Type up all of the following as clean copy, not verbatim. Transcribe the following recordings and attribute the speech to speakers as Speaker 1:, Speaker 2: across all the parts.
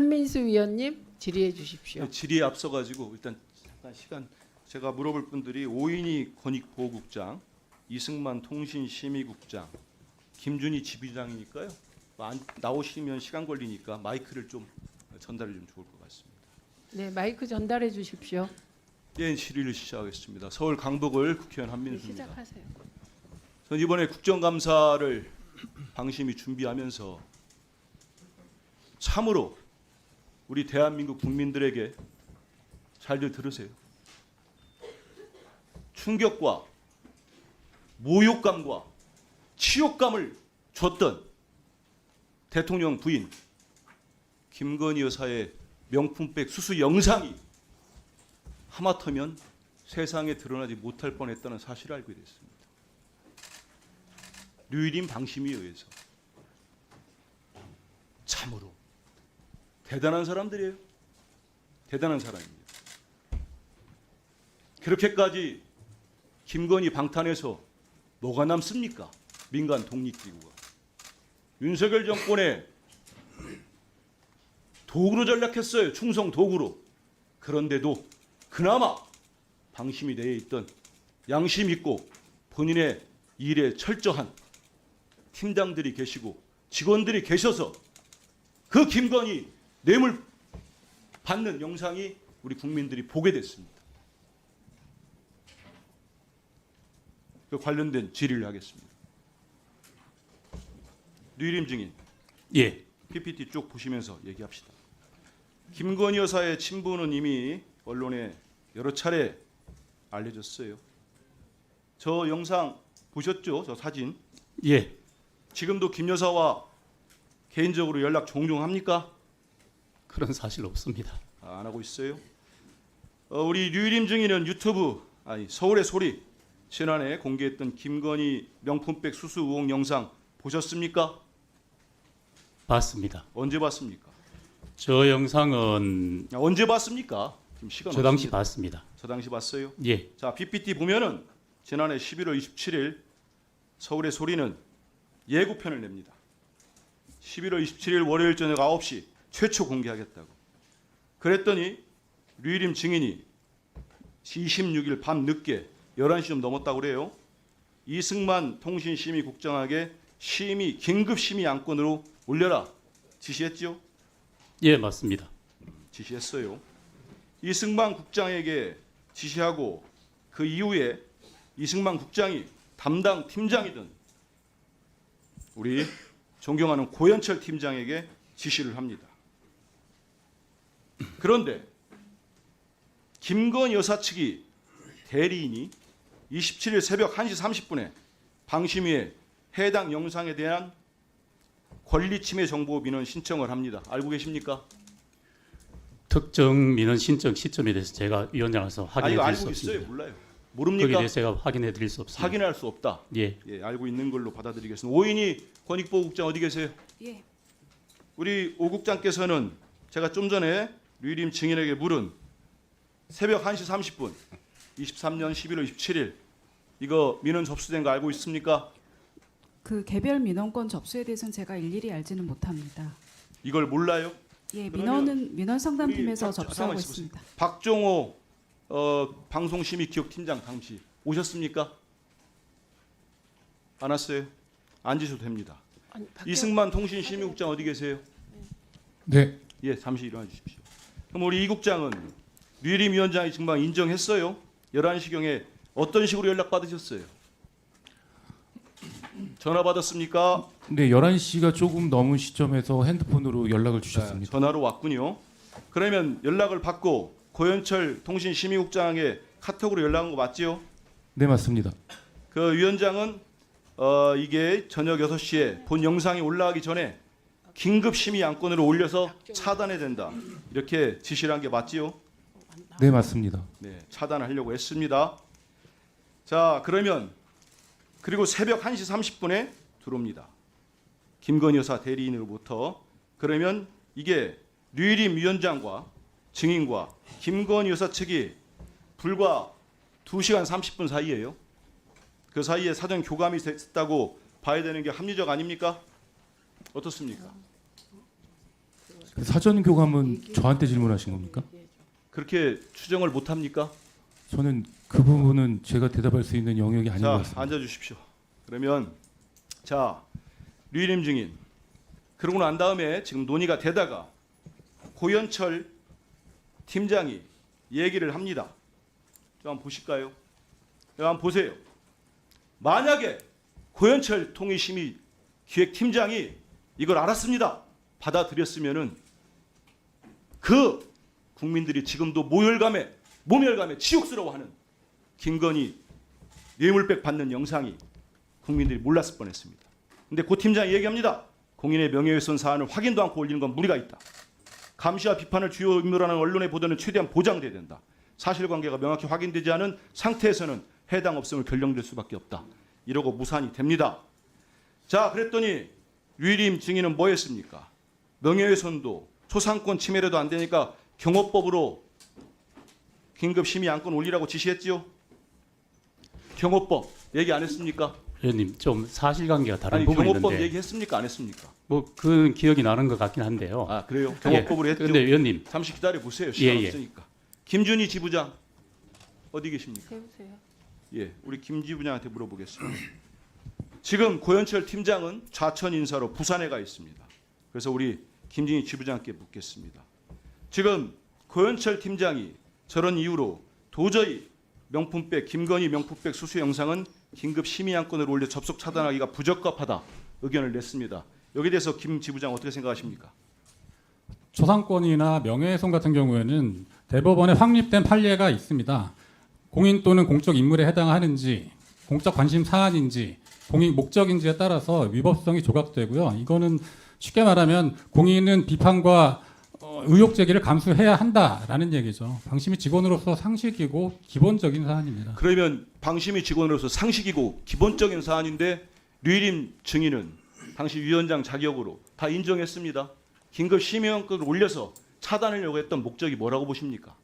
Speaker 1: 한민수 위원님 질의해 주십시오.
Speaker 2: 질의에 앞서가지고 일단 잠깐 시간 제가 물어볼 분들이 오인희 권익보호국장, 이승만 통신심의국장, 김준희 지부장이니까요. 나오시면 시간 걸리니까 마이크를 좀 전달해 주면 좋을 것 같습니다.
Speaker 1: 네, 마이크 전달해 주십시오.
Speaker 2: 예, 질의를 시작하겠습니다. 서울 강북을 국회의원
Speaker 1: 네,
Speaker 2: 한민수입니다.
Speaker 1: 시작하세요.
Speaker 2: 전 이번에 국정감사를 방심이 준비하면서 참으로 우리 대한민국 국민들에게 잘들 들으세요. 충격과 모욕감과 치욕감을 줬던 대통령 부인 김건희 여사의 명품백 수수 영상이 하마터면 세상에 드러나지 못할 뻔했다는 사실을 알게 됐습니다. 류일인 방심위에 의해서. 참으로 대단한 사람들이에요. 대단한 사람입니다. 그렇게까지 김건희 방탄에서 뭐가 남습니까? 민간 독립기구가. 윤석열 정권의 도구로 전락했어요. 충성 도구로. 그런데도 그나마 방심이 내에 있던 양심 있고 본인의 일에 철저한 팀장들이 계시고 직원들이 계셔서 그 김건희 뇌물 받는 영상이 우리 국민들이 보게 됐습니다. 그 관련된 질의를 하겠습니다. 류일임 증인.
Speaker 3: 예.
Speaker 2: PPT 쭉 보시면서 얘기합시다. 김건희 여사의 친부는 이미 언론에 여러 차례 알려졌어요. 저 영상 보셨죠? 저 사진.
Speaker 3: 예.
Speaker 2: 지금도 김 여사와 개인적으로 연락 종종 합니까?
Speaker 3: 그런 사실 없습니다.
Speaker 2: 안 하고 있어요. 우리 류일임 증인은 유튜브 서울의 소리 지난해 공개했던 김건희 명품백 수수 의혹 영상 보셨습니까?
Speaker 3: 봤습니다.
Speaker 2: 언제 봤습니까?
Speaker 3: 저 영상은
Speaker 2: 언제 봤습니까? 지금 시간
Speaker 3: 저 당시
Speaker 2: 없습니다.
Speaker 3: 봤습니다.
Speaker 2: 저 당시 봤어요.
Speaker 3: 예.
Speaker 2: 자, PPT 보면은 지난해 11월 27일 서울의 소리는 예고편을 냅니다. 11월 27일 월요일 저녁 9시 최초 공개하겠다고. 그랬더니 류일임 증인이 26일 밤 늦게 11시 좀 넘었다고 그래요. 이승만 통신심의국장에게 심의 긴급 심의 안건으로 올려라 지시했죠?
Speaker 3: 예, 맞습니다.
Speaker 2: 지시했어요. 이승만 국장에게 지시하고 그 이후에 이승만 국장이 담당 팀장이든 우리 존경하는 고현철 팀장에게 지시를 합니다. 그런데 김건희 여사 측이 대리인이 27일 새벽 1시 30분에 방심위에 해당 영상에 대한 권리침해 정보 민원 신청을 합니다. 알고 계십니까?
Speaker 3: 특정 민원 신청 시점에 대해서 제가 위원장으로서 확인해
Speaker 2: 이거
Speaker 3: 드릴
Speaker 2: 알고
Speaker 3: 수
Speaker 2: 있어요?
Speaker 3: 없습니다.
Speaker 2: 몰라요?
Speaker 3: 거기에
Speaker 2: 모릅니까?
Speaker 3: 대해서 제가 확인해 드릴 수 없습니다.
Speaker 2: 확인할 수 없다.
Speaker 3: 예.
Speaker 2: 예, 알고 있는 걸로 받아들이겠습니다. 오인희 권익보호국장 어디 계세요?
Speaker 4: 예,
Speaker 2: 우리 오 국장께서는 제가 좀 전에 류일임 증인에게 물은 새벽 1시 30분 23년 11월 27일 이거 민원 접수된 거 알고 있습니까?
Speaker 4: 그 개별 민원건 접수에 대해서는 제가 일일이 알지는 못합니다.
Speaker 2: 이걸 몰라요?
Speaker 4: 예,
Speaker 2: 그러면
Speaker 4: 민원 상담팀에서
Speaker 2: 우리
Speaker 4: 접수하고
Speaker 2: 잠깐만
Speaker 4: 있습니다.
Speaker 2: 박종호 방송심의기획팀장 당시 오셨습니까? 안 왔어요? 앉으셔도 됩니다.
Speaker 1: 아니,
Speaker 2: 이승만 통신심의국장 어디 계세요?
Speaker 5: 네,
Speaker 2: 예, 잠시 일어나 주십시오. 그럼 우리 이 국장은 류일임 위원장이 정말 인정했어요? 11시경에 어떤 식으로 연락 받으셨어요? 전화 받았습니까?
Speaker 5: 네 11시가 조금 넘은 시점에서 핸드폰으로 연락을 주셨습니다.
Speaker 2: 전화로 왔군요. 그러면 연락을 받고 고현철 통신심의국장에게 카톡으로 연락한 거 맞지요?
Speaker 5: 네, 맞습니다.
Speaker 2: 그 위원장은 이게 저녁 6시에 본 영상이 올라가기 전에 긴급 심의 안건으로 올려서 차단해야 된다. 이렇게 지시를 한 게 맞지요?
Speaker 5: 네, 맞습니다.
Speaker 2: 네, 차단하려고 했습니다. 자, 그러면 그리고 새벽 1시 30분에 들어옵니다. 김건희 여사 대리인으로부터. 그러면 이게 류일임 위원장과 증인과 김건희 여사 측이 불과 2시간 30분 사이에요. 그 사이에 사전 교감이 됐다고 봐야 되는 게 합리적 아닙니까? 어떻습니까?
Speaker 5: 그 사전 교감은 저한테 질문하신 겁니까?
Speaker 2: 그렇게 추정을 못 합니까?
Speaker 5: 저는 그 부분은 제가 대답할 수 있는 영역이 아닌 것
Speaker 2: 자,
Speaker 5: 같습니다.
Speaker 2: 앉아 주십시오. 그러면 자, 류일임 증인. 그러고 난 다음에 지금 논의가 되다가 고현철 팀장이 얘기를 합니다. 좀 한번 보실까요? 한번 보세요. 만약에 고현철 통일심의 기획팀장이 이걸 알았습니다. 받아들였으면은 그 국민들이 지금도 모멸감에 치욕스러워하는 김건희 뇌물백 받는 영상이 국민들이 몰랐을 뻔했습니다. 근데 고 팀장이 얘기합니다. 공인의 명예훼손 사안을 확인도 않고 올리는 건 무리가 있다. 감시와 비판을 주요 임무라는 언론의 보도는 최대한 보장돼야 된다. 사실관계가 명확히 확인되지 않은 상태에서는 해당 업성을 결정될 수밖에 없다. 이러고 무산이 됩니다. 자, 그랬더니 류일임 증인은 뭐 했습니까? 명예훼손도 초상권 침해라도 안 되니까 경호법으로 긴급심의 안건 올리라고 지시했지요? 경호법 얘기 안 했습니까?
Speaker 3: 의원님 좀 사실관계가 다른
Speaker 2: 아니,
Speaker 3: 부분이
Speaker 2: 경호법
Speaker 3: 있는데
Speaker 2: 얘기했습니까? 안 했습니까?
Speaker 3: 뭐 그 기억이 나는 것 같긴 한데요.
Speaker 2: 아, 그래요? 경호법으로 했죠?
Speaker 3: 그런데 의원님
Speaker 2: 잠시 기다려 보세요. 시간
Speaker 3: 예.
Speaker 2: 없으니까. 김준희 지부장 어디 계십니까?
Speaker 1: 세우세요.
Speaker 2: 예, 우리 김 지부장한테 물어보겠습니다. 지금 고현철 팀장은 좌천 인사로 부산에 가 있습니다. 그래서 우리 김진희 지부장께 묻겠습니다. 지금 고현철 팀장이 저런 이유로 도저히 명품백 김건희 명품백 수수 영상은 긴급 심의 안건을 올려 접속 차단하기가 부적합하다 의견을 냈습니다. 여기에 대해서 김 지부장 어떻게 생각하십니까?
Speaker 6: 초상권이나 명예훼손 같은 경우에는 대법원에 확립된 판례가 있습니다. 공인 또는 공적 인물에 해당하는지, 공적 관심 사안인지, 공익 목적인지에 따라서 위법성이 조각되고요. 이거는 쉽게 말하면 공인은 비판과 의혹 제기를 감수해야 한다라는 얘기죠. 방심위 직원으로서 상식이고 기본적인 사안입니다.
Speaker 2: 그러면 방심위 직원으로서 상식이고 기본적인 사안인데 류일임 증인은 당시 위원장 자격으로 다 인정했습니다. 긴급 심의 안건을 올려서 차단하려고 했던 목적이 뭐라고 보십니까?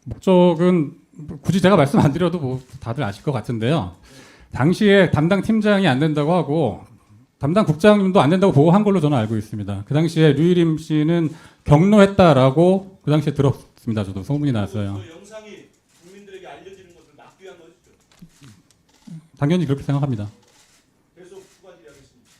Speaker 6: 목적은 굳이 제가 말씀 안 드려도 뭐 다들 아실 것 같은데요. 당시에 담당 팀장이 안 된다고 하고 담당 국장님도 안 된다고 보고한 걸로 저는 알고 있습니다. 그 당시에 류일임 씨는 경로했다라고 그 당시에 들었습니다. 저도 소문이 났어요.
Speaker 2: 그 영상이 국민들에게 알려지는 것을 막기 위한 것이죠.
Speaker 6: 당연히 그렇게 생각합니다.
Speaker 2: 계속 추가 질의하겠습니다.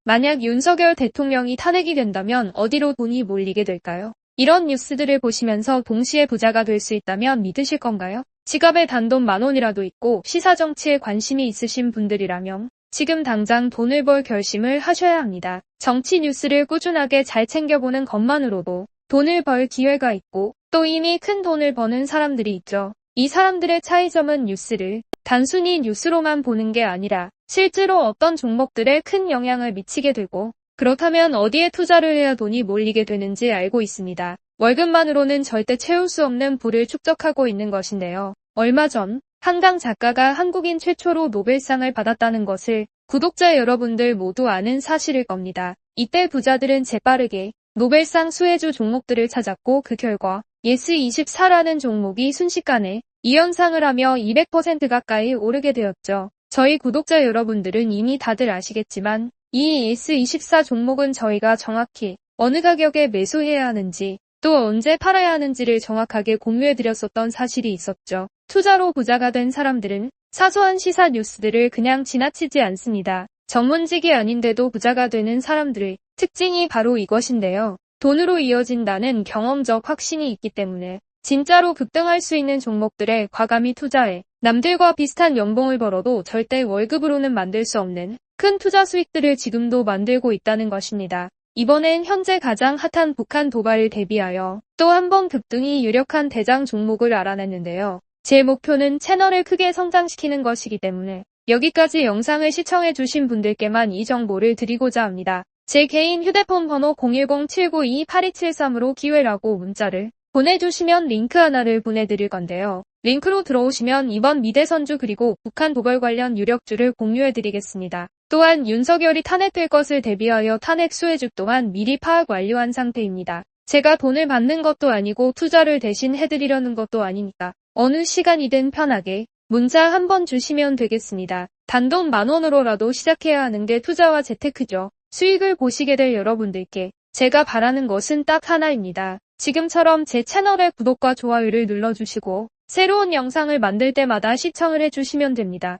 Speaker 7: 만약 윤석열 대통령이 탄핵이 된다면 어디로 돈이 몰리게 될까요? 이런 뉴스들을 보시면서 동시에 부자가 될 수 있다면 믿으실 건가요? 지갑에 단돈 10,000원이라도 있고 시사정치에 관심이 있으신 분들이라면 지금 당장 돈을 벌 결심을 하셔야 합니다. 정치 뉴스를 꾸준하게 잘 챙겨보는 것만으로도 돈을 벌 기회가 있고 또 이미 큰 돈을 버는 사람들이 있죠. 이 사람들의 차이점은 뉴스를 단순히 뉴스로만 보는 게 아니라 실제로 어떤 종목들에 큰 영향을 미치게 되고 그렇다면 어디에 투자를 해야 돈이 몰리게 되는지 알고 있습니다. 월급만으로는 절대 채울 수 없는 부를 축적하고 있는 것인데요. 얼마 전 한강 작가가 한국인 최초로 노벨상을 받았다는 것을 구독자 여러분들 모두 아는 사실일 겁니다. 이때 부자들은 재빠르게 노벨상 수혜주 종목들을 찾았고 그 결과 예스24라는 종목이 순식간에 2연상을 하며 200% 가까이 오르게 되었죠. 저희 구독자 여러분들은 이미 다들 아시겠지만 이 예스24 종목은 저희가 정확히 어느 가격에 매수해야 하는지 또 언제 팔아야 하는지를 정확하게 공유해드렸었던 사실이 있었죠. 투자로 부자가 된 사람들은 사소한 시사 뉴스들을 그냥 지나치지 않습니다. 전문직이 아닌데도 부자가 되는 사람들의 특징이 바로 이것인데요. 돈으로 이어진다는 경험적 확신이 있기 때문에 진짜로 급등할 수 있는 종목들에 과감히 투자해 남들과 비슷한 연봉을 벌어도 절대 월급으로는 만들 수 없는 큰 투자 수익들을 지금도 만들고 있다는 것입니다. 이번엔 현재 가장 핫한 북한 도발을 대비하여 또 한 번 급등이 유력한 대장 종목을 알아냈는데요. 제 목표는 채널을 크게 성장시키는 것이기 때문에 여기까지 영상을 시청해주신 분들께만 이 정보를 드리고자 합니다. 제 개인 휴대폰 번호 010-792-8273으로 기회라고 문자를 보내주시면 링크 하나를 보내드릴 건데요. 링크로 들어오시면 이번 미대선주 그리고 북한 도발 관련 유력주를 공유해드리겠습니다. 또한 윤석열이 탄핵될 것을 대비하여 탄핵 수혜주 또한 미리 파악 완료한 상태입니다. 제가 돈을 받는 것도 아니고 투자를 대신 해드리려는 것도 아니니까 어느 시간이든 편하게 문자 한번 주시면 되겠습니다. 단돈 10,000원으로라도 시작해야 하는 게 투자와 재테크죠. 수익을 보시게 될 여러분들께 제가 바라는 것은 딱 하나입니다. 지금처럼 제 채널의 구독과 좋아요를 눌러주시고 새로운 영상을 만들 때마다 시청을 해주시면 됩니다.